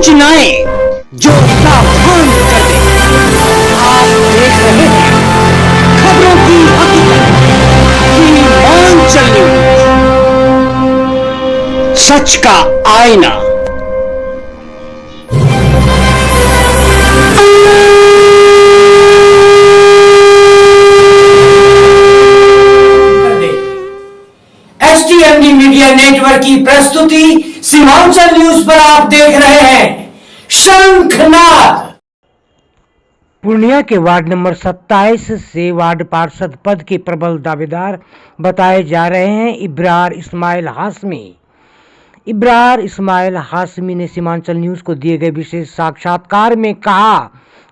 सूचनाएं जो सावधान कर दें। आप देख रहे हैं खबरों की हकीकत, सीमांचल न्यूज, सच का आईना। एसटीएमडी मीडिया नेटवर्क की प्रस्तुति सीमांचल न्यूज पर आप देख रहे हैं शंखनाद। पूर्णिया के वार्ड नंबर 27 से वार्ड पार्षद पद के प्रबल दावेदार बताए जा रहे हैं इब्रार इस्माइल हाशमी। इब्रार इस्माइल हाशमी ने सीमांचल न्यूज को दिए गए विशेष साक्षात्कार में कहा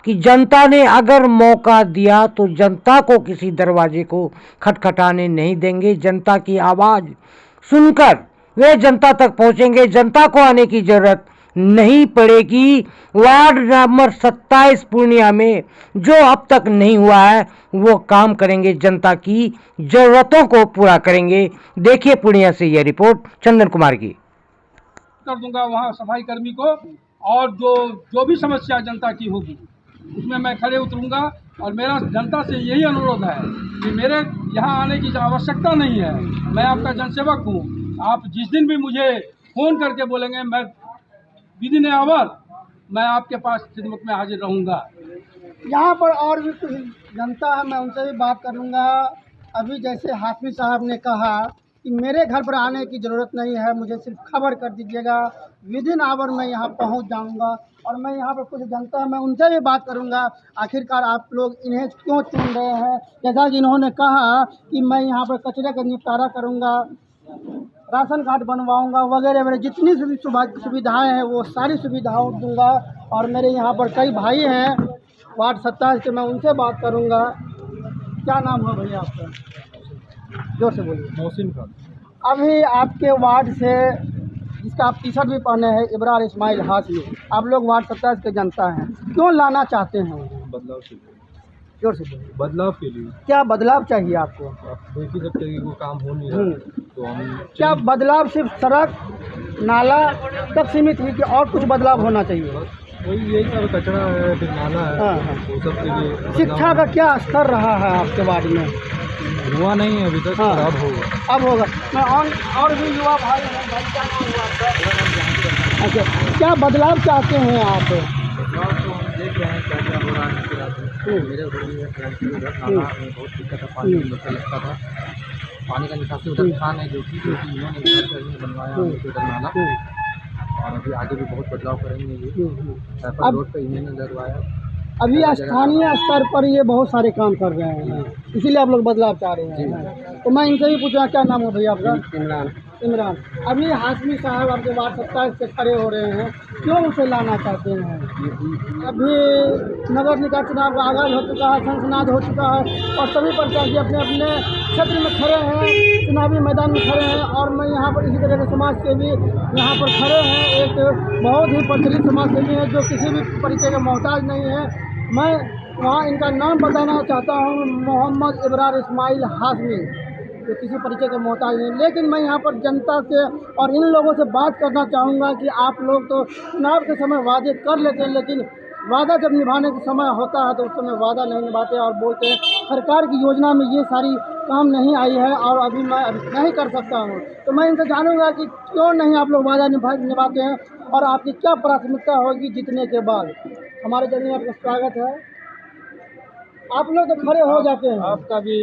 कि जनता ने अगर मौका दिया तो जनता को किसी दरवाजे को खटखटाने नहीं देंगे। जनता की आवाज़ सुनकर वे जनता तक पहुंचेंगे। जनता को आने की जरूरत नहीं पड़ेगी। वार्ड नंबर 27 पूर्णिया में जो अब तक नहीं हुआ है वो काम करेंगे, जनता की जरूरतों को पूरा करेंगे। देखिए पूर्णिया से यह रिपोर्ट चंदन कुमार की। कर दूंगा वहाँ सफाई कर्मी को, और जो भी समस्या जनता की होगी उसमें मैं खड़े उतरूंगा। और मेरा जनता से यही अनुरोध है कि मेरे यहाँ आने की आवश्यकता नहीं है। मैं आपका जनसेवक हूँ। आप जिस दिन भी मुझे फ़ोन करके बोलेंगे, मैं विद इन आवर मैं आपके पास खिदमत में हाजिर रहूँगा। यहाँ पर और भी कुछ जनता है, मैं उनसे भी बात करूँगा। अभी जैसे हाशमी साहब ने कहा कि मेरे घर पर आने की ज़रूरत नहीं है, मुझे सिर्फ खबर कर दीजिएगा, विद इन आवर मैं यहाँ पहुँच जाऊँगा। और मैं यहाँ पर कुछ जनता है, मैं उनसे भी बात करूँगा। आखिरकार आप लोग इन्हें क्यों चुन रहे हैं? जैसा कि इन्होंने कहा कि मैं यहाँ पर कचरे का निपटारा करूँगा, राशन कार्ड बनवाऊँगा, वगैरह वगैरह जितनी सुविधाएँ हैं वो सारी सुविधाओं दूँगा। और मेरे यहाँ पर कई भाई हैं वार्ड 27 के, मैं उनसे बात करूँगा। क्या नाम है भैया आपका? जोर से बोलिए। मोहसिन का अभी आपके वार्ड से जिसका आप टी शर्ट भी पहने हैं, इब्रार इस्माइल हाशमी, आप लोग वार्ड 27 के जनता हैं, क्यों लाना चाहते हैं? बदलाव के लिए। जोर से बोलिए। बदलाव के लिए क्या बदलाव चाहिए आपको? आप देख ही सकते हैं कि कोई काम हो नहीं रहा, तो हम क्या बदलाव सिर्फ सड़क नाला तक सीमित है कि और कुछ बदलाव होना चाहिए? वही यही सब कचरा है, फिर नाला है, हाँ, हाँ। वो सब के लिए शिक्षा का क्या स्तर रहा है आपके वार्ड में? हुआ नहीं है अभी तक। हाँ। अब होगा। अब होगा। मैं और भी युवा भाई हैं, भाई क्या नाम हुआ आपका? अच्छा, क्या बदलाव चाहते हैं आप? बदलाव तो हम देख रहे हैं क्या क्या हो रहा है इसके रात में। मेरे घर में फ्रेंड्स के उधर नाला में बहुत दिक्कत है, पानी निकल लगता था, पानी का निकासी उधर स्थान है जो कि इन्होंने बनवाया उधर नाला। और अभी आगे भी बहुत बदलाव करेंगे ये। पैपर रोड पे इन्होंने लगवाया। अभी स्थानीय स्तर पर ये बहुत सारे काम कर रहे हैं, इसीलिए आप लोग बदलाव चाह रहे हैं। तो मैं इनसे भी पूछना, क्या नाम है भैया आपका? इमरान। अभी हाशमी साहब आपके वार्ड 27 से खड़े हो रहे हैं, क्यों उसे लाना चाहते हैं? अभी नगर निकाय चुनाव का आगाज हो चुका है, शंखनाद हो चुका है, और सभी प्रत्याशी अपने अपने क्षेत्र में खड़े हैं, चुनावी मैदान में खड़े हैं। और मैं यहाँ पर इसी तरह के समाज सेवी यहाँ पर खड़े हैं। एक बहुत ही प्रचलित समाज सेवी है जो किसी भी परिचय का मोहताज नहीं है। मैं वहाँ इनका नाम बताना चाहता हूँ, मोहम्मद इब्रार इस्माइल हाशमी, जो किसी परिचय का मोहताज नहीं। लेकिन मैं यहाँ पर जनता से और इन लोगों से बात करना चाहूँगा कि आप लोग तो चुनाव के समय वादे कर लेते हैं, लेकिन वादा जब निभाने का समय होता है तो उस समय वादा नहीं निभाते और बोलते हैं सरकार की योजना में ये सारी काम नहीं आई है और अभी मैं नहीं कर सकता हूँ। तो मैं इनसे जानूँगा कि क्यों नहीं आप लोग वादा निभाते हैं और आपकी क्या प्राथमिकता होगी जीतने के बाद। हमारे जरिए आपका स्वागत है। आप लोग तो खड़े हो जाते हैं। आपका भी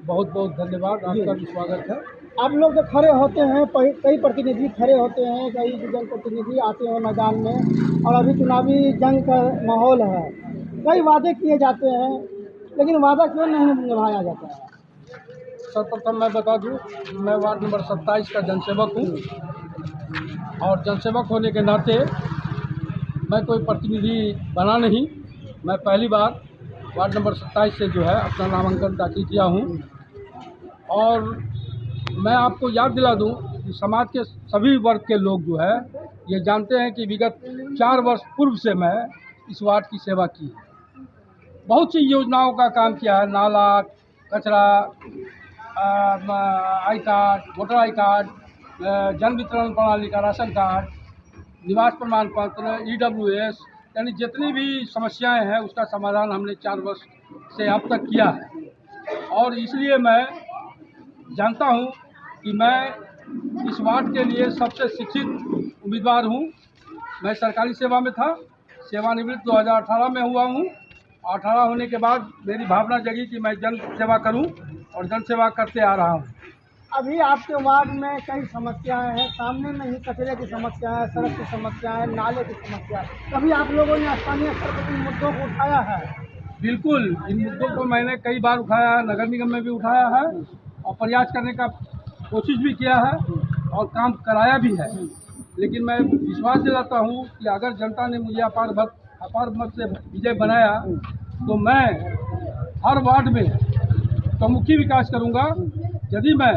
बहुत बहुत धन्यवाद, आपका भी स्वागत है। आप लोग जो खड़े होते हैं, कई प्रतिनिधि खड़े होते हैं, कई जनप्रतिनिधि आते हैं मैदान में, और अभी चुनावी जंग का माहौल है, कई वादे किए जाते हैं, लेकिन वादा क्यों नहीं निभाया जाता है? सर्वप्रथम मैं बता दूं, मैं वार्ड नंबर 27 का जनसेवक हूं, और जनसेवक होने के नाते मैं कोई प्रतिनिधि बना नहीं। मैं पहली बार वार्ड नंबर 27 से जो है अपना नामांकन दाखिल किया हूं। और मैं आपको याद दिला दूं कि समाज के सभी वर्ग के लोग जो है ये जानते हैं कि विगत 4 वर्ष पूर्व से मैं इस वार्ड की सेवा की है। बहुत सी योजनाओं का काम किया है, नाला, कचरा, I card, voter I card, जन वितरण प्रणाली का राशन कार्ड, निवास प्रमाण पत्र, EWS, यानी जितनी भी समस्याएं हैं उसका समाधान हमने 4 वर्ष से अब तक किया है। और इसलिए मैं जानता हूं कि मैं इस वार्ड के लिए सबसे शिक्षित उम्मीदवार हूं। मैं सरकारी सेवा में था, सेवानिवृत्त 2018 में हुआ हूं। 18 होने के बाद मेरी भावना जगी कि मैं जन सेवा करूं और जन सेवा करते आ रहा हूं। अभी आपके वार्ड में कई समस्याएं हैं, सामने में ही कचरे की समस्या है, सड़क की समस्या है, नाले की समस्या है। कभी आप लोगों ने स्थानीय स्तर पर इन मुद्दों को उठाया है? बिल्कुल, इन मुद्दों को मैंने कई बार उठाया है, नगर निगम में भी उठाया है और प्रयास करने का कोशिश भी किया है और काम कराया भी है। लेकिन मैं विश्वास दिलाता हूँ कि अगर जनता ने मुझे अपार मत से विजय बनाया तो मैं हर वार्ड में चौमुखी विकास करूँगा। यदि मैं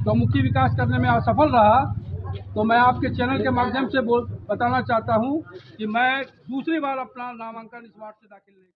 चौमुखी विकास करने में असफल रहा तो मैं आपके चैनल के माध्यम से बताना चाहता हूँ कि मैं दूसरी बार अपना नामांकन इस वार्ड से दाखिल नहीं